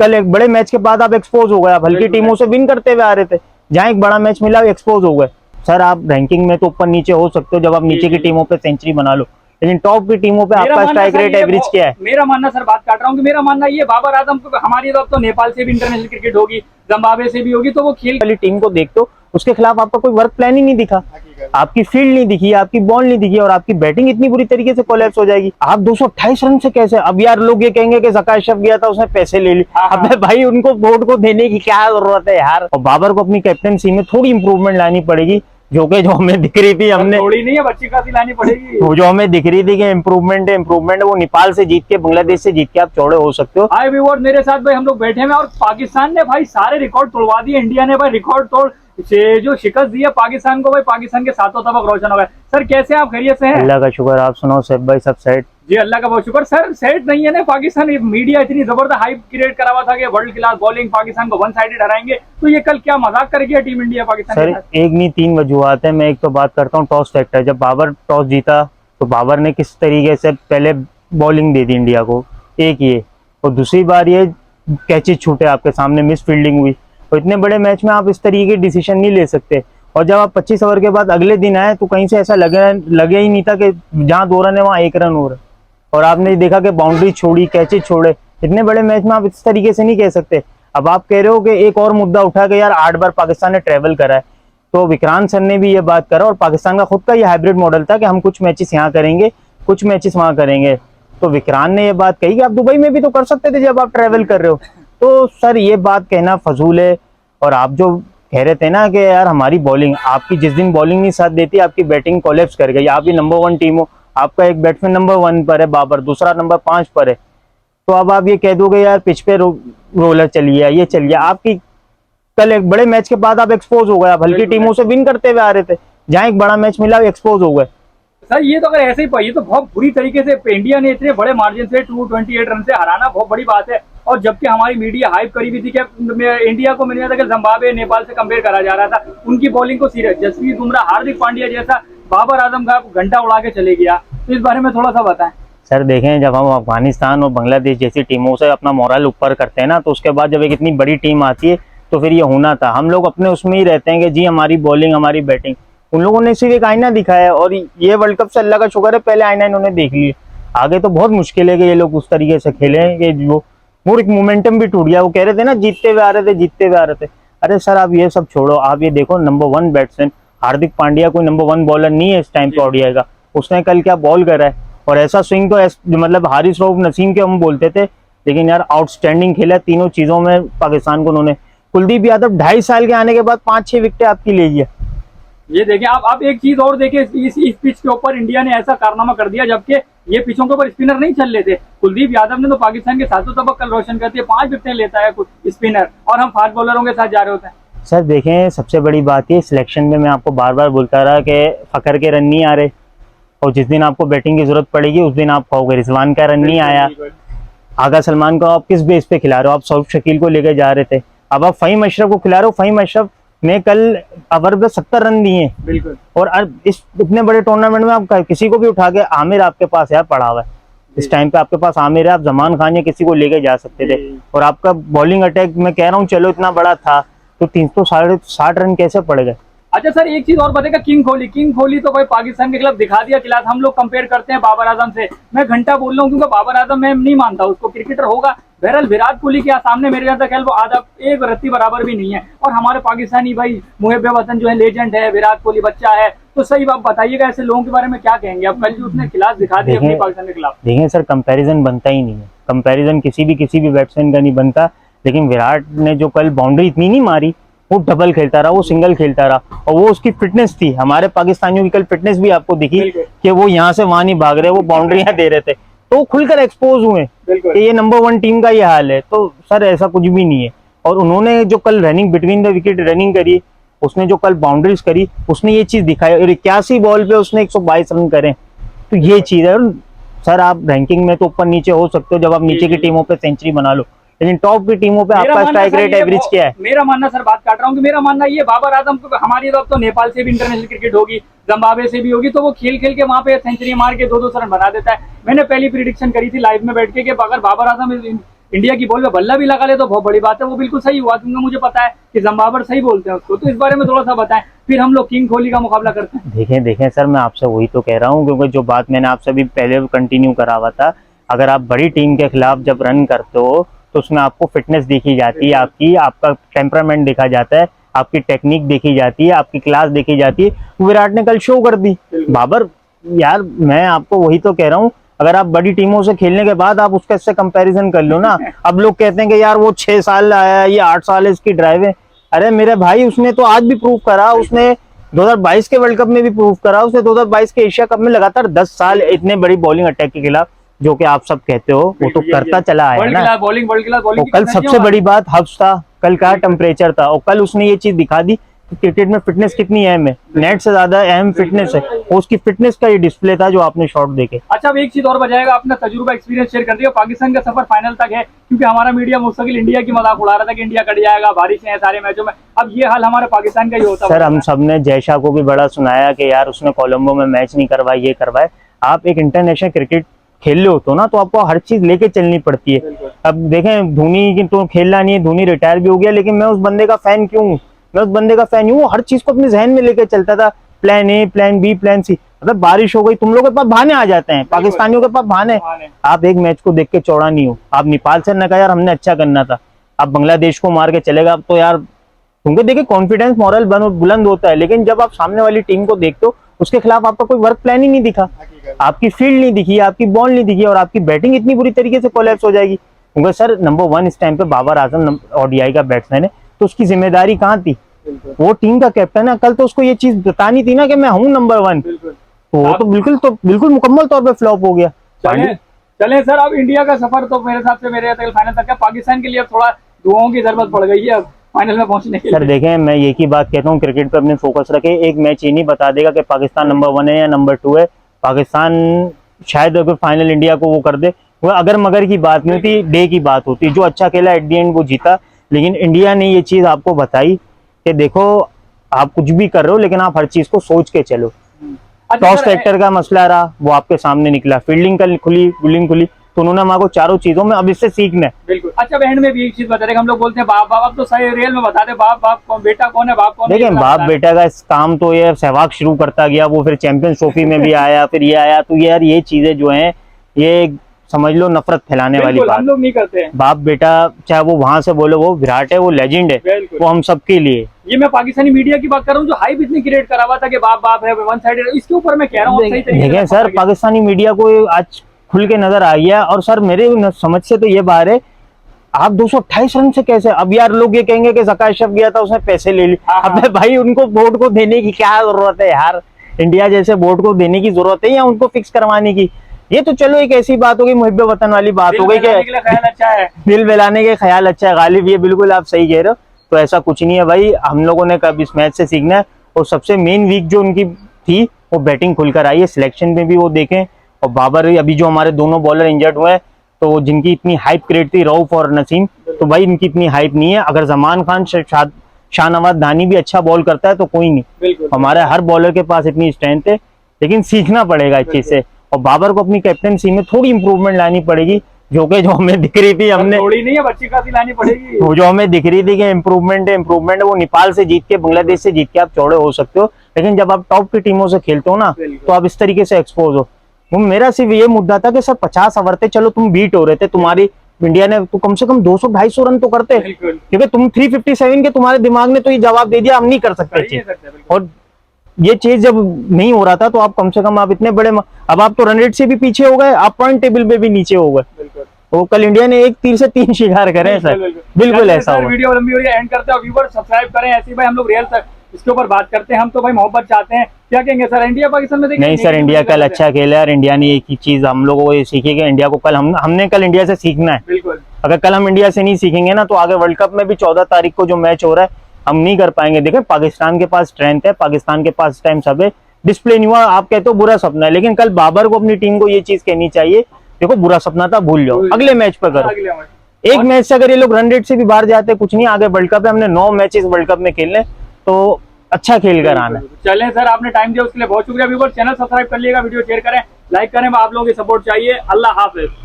कल एक बड़े मैच के बाद आप एक्सपोज हो गए, आप हल्की टीमों से विन करते हुए आ रहे थे, जहाँ एक बड़ा मैच मिला एक्सपोज हो गए। सर आप रैंकिंग में तो ऊपर नीचे हो सकते हो जब आप नीचे की टीमों पे सेंचुरी बना लो, लेकिन टॉप की टीमों पे आपका स्ट्राइक रेट एवरेज क्या है? मेरा मानना सर, बात काट रहा हूँ कि मेरा मानना ये बाबर आजम को हमारी तो नेपाल से भी इंटरनेशनल क्रिकेट होगी, जिम्बाब्वे से भी होगी, तो वो खेल वाली टीम को देखते हो, उसके खिलाफ आपका कोई वर्क प्लान ही नहीं दिखा, आपकी फील्ड नहीं दिखी, आपकी बॉल नहीं दिखी, और आपकी बैटिंग इतनी बुरी तरीके से कोलैप्स हो जाएगी। आप 228 रन से कैसे? अब यार लोग ये कहेंगे कि ज़का अशरफ गया था उसने पैसे ले ली, अब भाई उनको बोर्ड को देने की क्या जरूरत है यार। और बाबर को अपनी कैप्टनसी में थोड़ी इंप्रूवमेंट लानी पड़ेगी, जो हमें दिख रही थी, हमने थोड़ी नहीं है, बच्ची खासी लानी पड़ेगी। जो हमें दिख रही थी कि इम्प्रूवमेंट है, इम्प्रूवमेंट वो नेपाल से जीत के, बांग्लादेश से जीत के आप चौड़े हो सकते हो। हाय व्यूअर्स, मेरे साथ भाई हम लोग बैठे हैं और पाकिस्तान ने भाई सारे रिकॉर्ड तोड़वा दिए, इंडिया ने भाई रिकॉर्ड तोड़ जो शिकस्त दी है पाकिस्तान को, भाई पाकिस्तान के सातों तबक रोशन हो गए। सर कैसे आप, खैरियत से हैं? अल्लाह का शुक्र, आप सुनाओ सैफ भाई, सब सेट? जी अल्लाह का बहुत शुक्र। सर सेट नहीं है ना, पाकिस्तान मीडिया इतनी जबरदस्त हाइप क्रिएट करा हुआ था कि वर्ल्ड क्लास बॉलिंग, पाकिस्तान को वन साइडेड हराएंगे, तो ये कल क्या मजाक कर गया टीम इंडिया पाकिस्तान? सर एक नहीं तीन वजूहत है। मैं एक तो बात करता हूँ टॉस फैक्टर। जब बाबर टॉस जीता तो बाबर ने किस तरीके से पहले बॉलिंग दे दी इंडिया को, एक ये, और दूसरी बार ये कैचेज छूटे आपके सामने, मिस फील्डिंग हुई। तो इतने बड़े मैच में आप इस तरीके के डिसीजन नहीं ले सकते। और जब आप 25 ओवर के बाद अगले दिन आए तो कहीं से ऐसा लगे ही नहीं था कि जहाँ 2 रन है वहाँ 1 रन हो रहा है, और आपने देखा कि बाउंड्री छोड़ी, कैचेज छोड़े। इतने बड़े मैच में आप इस तरीके से नहीं कह सकते। अब आप कह रहे हो कि एक और मुद्दा उठा के यार 8 बार पाकिस्तान ने ट्रेवल करा है, तो विक्रांत सर ने भी ये बात करा, और पाकिस्तान का खुद का ये हाइब्रिड मॉडल था कि हम कुछ मैचेस यहाँ करेंगे, कुछ मैचेस वहाँ करेंगे। तो विक्रांत ने ये बात कही कि आप दुबई में भी तो कर सकते थे जब आप ट्रेवल कर रहे हो। तो सर ये बात कहना फजूल है। और आप जो कह रहे थे ना कि यार हमारी बॉलिंग, आपकी जिस दिन बॉलिंग नहीं साथ देती आपकी बैटिंग कोलैप्स कर गई। आप भी नंबर 1 टीम हो, आपका एक बैट्समैन नंबर 1 पर है बाबर, दूसरा नंबर 5 पर है, तो अब आप ये कह दोगे यार पिच पे रोलर चलिए, ये चलिए। आपकी कल एक बड़े मैच के बाद आप एक्सपोज हो गए, आप हल्की टीमों से विन करते हुए आ रहे थे, जहाँ एक बड़ा मैच मिला एक्सपोज हो गए। सर ये तो अगर ऐसे ही, ये तो बहुत बुरी तरीके से इंडिया ने इतने बड़े मार्जिन से 228 रन से हराना बहुत बड़ी बात है। और जबकि हमारी मीडिया हाइप करी हुई थी कि इंडिया को मिल था कि जिम्बाब्वे नेपाल से कंपेयर करा जा रहा था, उनकी बॉलिंग को सीरियस, जसप्रीत बुमराह, हार्दिक पांड्या जैसा बाबर आजम का घंटा उड़ा के चले गया। तो इस बारे में थोड़ा सा बताएं। सर देखें, जब हम अफगानिस्तान और बांग्लादेश जैसी टीमों से अपना मोरल ऊपर करते हैं ना, तो उसके बाद जब एक इतनी बड़ी टीम आती है तो फिर ये होना था। हम लोग अपने उसमें ही रहते हैं कि जी हमारी बॉलिंग, हमारी बैटिंग। उन लोगों ने सिर्फ एक आईना दिखाया है, और ये वर्ल्ड कप से अल्लाह का शुक्र है पहले आईना इन्होंने देख लिया। आगे तो बहुत मुश्किल है कि ये लोग उस तरीके से खेले कि वो एक मोमेंटम भी टूट गया। वो कह रहे थे ना जीतते हुए आ रहे थे, जीतते हुए आ रहे थे। अरे सर आप ये सब छोड़ो, आप ये देखो नंबर 1 बैट्समैन हार्दिक पांड्या कोई नंबर 1 बॉलर नहीं है इस टाइम पे ओडीआई का। उसने कल क्या बॉल करा है, और ऐसा स्विंग तो मतलब हारिस रऊफ नसीम के हम बोलते थे, लेकिन यार आउटस्टैंडिंग खेला तीनों चीजों में पाकिस्तान को उन्होंने। कुलदीप यादव 2.5 साल के आने के बाद 5-6 विकेटें आपकी ले गया। ये देखें आप एक चीज और देखें, इस पिच के ऊपर इंडिया ने ऐसा कारनामा कर दिया, जबकि ये पिचों के ऊपर स्पिनर नहीं चल रहे थे। कुलदीप यादव ने तो पाकिस्तान के सातों तबक कल रोशन करती है, 5 विकेटें लेता है स्पिनर, और हम फास्ट बॉलरों के साथ जा रहे होते हैं। सर देखें, सबसे बड़ी बात ये सिलेक्शन में मैं आपको बार बार बोलता रहा कि फकर के रन नहीं आ रहे, और जिस दिन आपको बैटिंग की जरूरत पड़ेगी उस दिन आप कहोगे रिजवान का रन नहीं आया। आगा सलमान को आप किस बेस पे खिला रहे हो? आप सौफ शकील को लेकर जा रहे थे, अब आप फ़हीम अशरफ को खिला रहे हो। फ़हीम अशरफ ने कल ओवर पे 70 रन दिए, बिल्कुल। और इस इतने बड़े टूर्नामेंट में आप किसी को भी उठा के, आमिर आपके पास यार पड़ा हुआ है इस टाइम पे, आपके पास आमिर है, आप जमान खान या किसी को लेके जा सकते थे। और आपका बॉलिंग अटैक मैं कह रहा हूँ चलो इतना बड़ा था, तो 360 रन कैसे पड़ गए? अच्छा सर एक चीज और बताएगा, किंग कोहली तो भाई पाकिस्तान के खिलाफ दिखा दिया क्लास। हम लोग कंपेयर करते हैं बाबर आजम से, मैं घंटा बोल रहा हूँ, क्योंकि बाबर आजम मैं नहीं मानता उसको क्रिकेटर होगा। बहरहाल विराट कोहली के सामने मेरे जैसा खेल वो आधा एक रत्ती बराबर भी नहीं है। और हमारे पाकिस्तानी भाई मुहब्बे वतन जो है, लेजेंड है, विराट कोहली बच्चा है, तो सही बात बताइएगा, ऐसे लोगों के बारे में क्या कहेंगे आप? कल जो उसने क्लास दिखा दी अपनी पाकिस्तान के खिलाफ। देखें सर, कंपैरिजन बनता ही नहीं है, कंपैरिजन किसी भी बैट्समैन का नहीं बनता। लेकिन विराट ने जो कल बाउंड्री इतनी नहीं मारी, वो डबल खेलता रहा, वो सिंगल खेलता रहा, और वो उसकी फिटनेस थी। हमारे पाकिस्तानियों की कल फिटनेस भी आपको दिखी कि वो यहाँ से वहां नहीं भाग रहे, वो बाउंड्रियां दे रहे थे, तो खुलकर एक्सपोज हुए कि ये नंबर 1 टीम का ये हाल है। तो सर ऐसा कुछ भी नहीं है। और उन्होंने जो कल running between the wicket running करी, उसने जो कल बाउंड्रीज करी, उसने ये चीज दिखाई, और 81 बॉल पे उसने 122 रन करे, तो ये चीज है। सर आप रैंकिंग में तो ऊपर नीचे हो सकते हो जब आप नीचे की टीमों पे सेंचुरी बना लो, लेकिन टॉप की टीमों पे आपका स्ट्राइक रेट एवरेज क्या है? मेरा मानना सर, बात काट रहा हूँ कि मेरा मानना ये बाबर आजम को हमारी तो नेपाल से भी इंटरनेशनल क्रिकेट होगी, जिम्बाब्वे से भी होगी, तो वो खेल के वहां पे सेंचुरी मार के 2-2 रन बना देता है। मैंने पहली प्रिडिक्शन करी थी लाइव में बैठ के कि अगर बाबर आजम इंडिया की बॉल में बल्ला भी लगा ले तो बहुत बड़ी बात है। वो बिल्कुल सही हुआ, क्योंकि मुझे पता है कि जम्बाबर सही बोलते हैं उसको। तो इस बारे में थोड़ा सा बताएं, फिर हम लोग किंग कोहली का मुकाबला करते हैं। देखें सर, मैं आपसे वही तो कह रहा हूँ, क्योंकि जो बात मैंने आपसे भी पहले कंटिन्यू करा हुआ था, अगर आप बड़ी टीम के खिलाफ जब रन करते हो तो उसमें आपको फिटनेस देखी जाती है, आपका टेम्परामेंट देखा जाता है, आपकी टेक्निक देखी जाती है, आपकी क्लास देखी जाती है। विराट ने कल शो कर दी। बाबर, यार मैं आपको वही तो कह रहा हूँ, अगर आप बड़ी टीमों से खेलने के बाद आप उसका इससे कंपैरिजन कर लो ना। अब लोग कहते हैं कि यार वो 6 साल आया है, ये 8 साल है इसकी ड्राइव है। अरे मेरे भाई, उसने तो आज भी प्रूव करा, उसने 2022 के वर्ल्ड कप में भी प्रूव करा, उसने 2022 के एशिया कप में लगातार 10 साल इतने बड़ी बॉलिंग अटैक के खिलाफ, जो कि आप सब कहते हो, वो तो करता चला आया है ना। बॉलिंग कल सबसे बड़ी बात हब्स था, कल क्या टेम्परेचर था, और कल उसने ये चीज दिखा दी कि क्रिकेट में फिटनेस कितनी अहम है। नेट से ज्यादा अहम फिटनेस है, और उसकी फिटनेस का ये डिस्प्ले था जो आपने शॉट देखे। अच्छा, अब एक चीज और बजाएगा, अपना तजुर्बा एक्सपीरियंस शेयर कर दिया। पाकिस्तान का सफर फाइनल तक है, क्योंकि हमारा मीडिया मुस्तकिल इंडिया की मजाक उड़ा रहा था कि इंडिया कट जाएगा, बारिश है सारे मैचों में। अब ये हाल हमारे पाकिस्तान का ही होता है। सर, हम सबने जयशाह को भी बड़ा सुनाया कि यार उसने कोलंबो में मैच नहीं करवाए, ये करवाए। आप एक इंटरनेशनल क्रिकेट खेल रहे हो तो ना, तो आपको हर चीज लेके चलनी पड़ती है। अब देखें, धोनी की तो खेलना नहीं है, धोनी रिटायर भी हो गया, लेकिन मैं उस बंदे का फैन क्यों हूँ? मैं उस बंदे का फैन हूँ, हर चीज को अपने जहन में लेके चलता था। Plan A, plan B, plan C. अगर बारिश हो गई, तुम लोगों के पास बहाने आ जाते हैं, पाकिस्तानियों के पास बहाने। आप एक मैच को देख के चौड़ा नहीं हो। आप नेपाल से न कहा यार हमने अच्छा करना था, आप बांग्लादेश को मार के चलेगा, तो यार क्योंकि देखिए कॉन्फिडेंस मॉरल बुलंद होता है, लेकिन जब आप सामने वाली टीम को देखते हो, उसके खिलाफ आपका कोई वर्क प्लान ही नहीं दिखा, आपकी फील्ड नहीं दिखी, आपकी बॉल नहीं दिखी, और आपकी बैटिंग इतनी बुरी तरीके से कोलैप्स हो जाएगी। क्योंकि सर, नंबर 1 इस टाइम पे बाबर आजम ओडीआई का बैट्समैन है, तो उसकी जिम्मेदारी कहाँ थी? वो टीम का कैप्टन है। कल तो उसको ये चीज बतानी थी ना कि मैं हूँ नंबर 1। वो तो बिल्कुल मुकम्मल तौर पे फ्लॉप हो गया। चले सर, अब इंडिया का सफर तो मेरे हिसाब से मेरे फाइनल तक है। पाकिस्तान के लिए अब थोड़ा दुआओं की जरूरत पड़ गई है अब फाइनल में पहुंचने के लिए। सर देखें, मैं एक ही बात कहता हूँ, क्रिकेट पे अपने फोकस रखे। एक मैच ये नहीं बता देगा कि पाकिस्तान नंबर 1 है या नंबर 2 है। पाकिस्तान शायद अगर फाइनल इंडिया को वो कर दे, वो अगर मगर की बात नहीं होती, डे की बात होती। जो अच्छा खेला एट दी एंड वो जीता, लेकिन इंडिया ने ये चीज आपको बताई कि देखो, आप कुछ भी कर रहे हो, लेकिन आप हर चीज को सोच के चलो। टॉस फैक्टर का मसला रहा, वो आपके सामने निकला। फील्डिंग का खुली, बॉलिंग खुली, तो उन्होंने हमारे चारों चीजों में अब इससे सीखना है। बिल्कुल। अच्छा, एंड में भी एक चीज बता रहे, हम लोग बोलते हैं बाप बाप, अब तो सही रियल में बता दे, बाप कौन, बेटा कौन है, बाप कौन है? देखिए, बाप बेटा का इस काम तो ये सहवाग शुरू करता गया, वो फिर चैंपियंस ट्रॉफी में भी आया, फिर ये आया। तो यार ये चीजें जो हैं, ये समझ लो नफरत फैलाने वाली बात। हम लोग नहीं करते हैं। बाप बेटा, चाहे वो वहां से बोलो, वो विराट है, वो लेजेंड है, वो हम सबके लिए। ये मैं पाकिस्तानी मीडिया की बात कर रहा हूँ, जो हाइप इतनी क्रिएट करा हुआ था कि बाप है, वन साइडेड, इसके ऊपर मैं कह रहा हूँ। देखिए सर, पाकिस्तानी मीडिया को आज खुल के नजर आ गया। और सर, मेरे समझ से तो ये बात है, आप 228 रन से कैसे? अब यार लोग ये कहेंगे कि ज़का अशरफ गया था, उसने पैसे ले लिए। अब भाई, उनको बोर्ड को देने की क्या जरूरत है यार? इंडिया जैसे बोर्ड को देने की जरूरत है या उनको फिक्स करवाने की? ये तो चलो एक ऐसी बात हो गई, मुहिब्बे वतन वाली बात हो गई कि अच्छा है, दिल बहलाने के ख्याल अच्छा है। गालिब, ये बिल्कुल आप सही कह रहे हो। तो ऐसा कुछ नहीं है भाई, हम लोगों ने कब इस मैच से सीखना है। और सबसे मेन वीक जो उनकी थी, वो बैटिंग खुलकर आई है। सिलेक्शन में भी वो देखें, और बाबर, अभी जो हमारे दोनों बॉलर इंजर्ड हुए हैं, तो जिनकी इतनी हाइप क्रिएट थी, रऊफ और नसीम, तो भाई इनकी इतनी हाइप नहीं है। अगर जमान खान, शाहनवाज दानी भी अच्छा बॉल करता है तो कोई नहीं, हमारे हर बॉलर के पास इतनी स्ट्रेंथ है, लेकिन सीखना पड़ेगा इस चीज से। और बाबर को अपनी कैप्टनसी में थोड़ी इंप्रूवमेंट लानी पड़ेगी, जो हमें दिख रही थी, हमने थोड़ी नहीं है, अच्छी खासी लानी पड़ेगी। वो जो हमें दिख रही थी कि इम्प्रूवमेंट है, वो नेपाल से जीत के, बांग्लादेश से जीत के आप चौड़े हो सकते हो, लेकिन जब आप टॉप की टीमों से खेलते हो ना, तो आप इस तरीके से एक्सपोज हो। वो मेरा सिर्फ ये मुद्दा था कि सर 50 ओवर थे, चलो तुम बीट हो रहे थे, तुम्हारी इंडिया ने तो कम से कम 200-250 रन तो करते, क्योंकि तुम 357 के तुम्हारे दिमाग ने तो ये जवाब दे दिया, हम नहीं कर सकते चीज। और ये चीज जब नहीं हो रहा था, तो आप कम से कम, आप इतने बड़े, अब आप तो रन रेट से भी पीछे हो गए, आप पॉइंट टेबल पे भी नीचे हो गए। तो कल इंडिया ने एक तीर से 3 शिकार करे सर, बिल्कुल ऐसा हुआ। वीडियो लंबी हो रही है, एंड करते हैं। व्यूअर सब्सक्राइब करें, ऐसे भाई हम लोग रियल तक इसके ऊपर बात करते हैं। हम तो भाई मोहब्बत चाहते हैं। क्या कहेंगे सर, इंडिया पाकिस्तान में? नहीं सर, इंडिया कल अच्छा खेला, और इंडिया ने एक ही चीज हम लोगों को ये सीखी कि इंडिया को कल हमने कल इंडिया से सीखना है। बिल्कुल। अगर कल हम इंडिया से नहीं सीखेंगे ना, तो आगे वर्ल्ड कप में भी 14 तारीख को जो मैच हो रहा है, हम नहीं कर पाएंगे। देखें, पाकिस्तान के पास स्ट्रेंथ है, पाकिस्तान के पास टाइम सब है, डिस्प्ले नहीं हुआ। आप कहते हो बुरा सपना है, लेकिन कल बाबर को अपनी टीम को ये चीज कहनी चाहिए, देखो बुरा सपना था, भूल जाओ, अगले मैच पर करो। एक मैच से अगर ये लोग रन रेट से भी बाहर जाते, कुछ नहीं, आगे वर्ल्ड कप है, हमने 9 मैचेस वर्ल्ड कप में खेलने, तो अच्छा खेल कर आना। चलें सर, आपने टाइम दिया उसके लिए बहुत शुक्रिया। व्यूअर्स, चैनल सब्सक्राइब कर लीजिएगा, वीडियो शेयर करें, लाइक करें, आप लोगों की सपोर्ट चाहिए। अल्लाह हाफिज।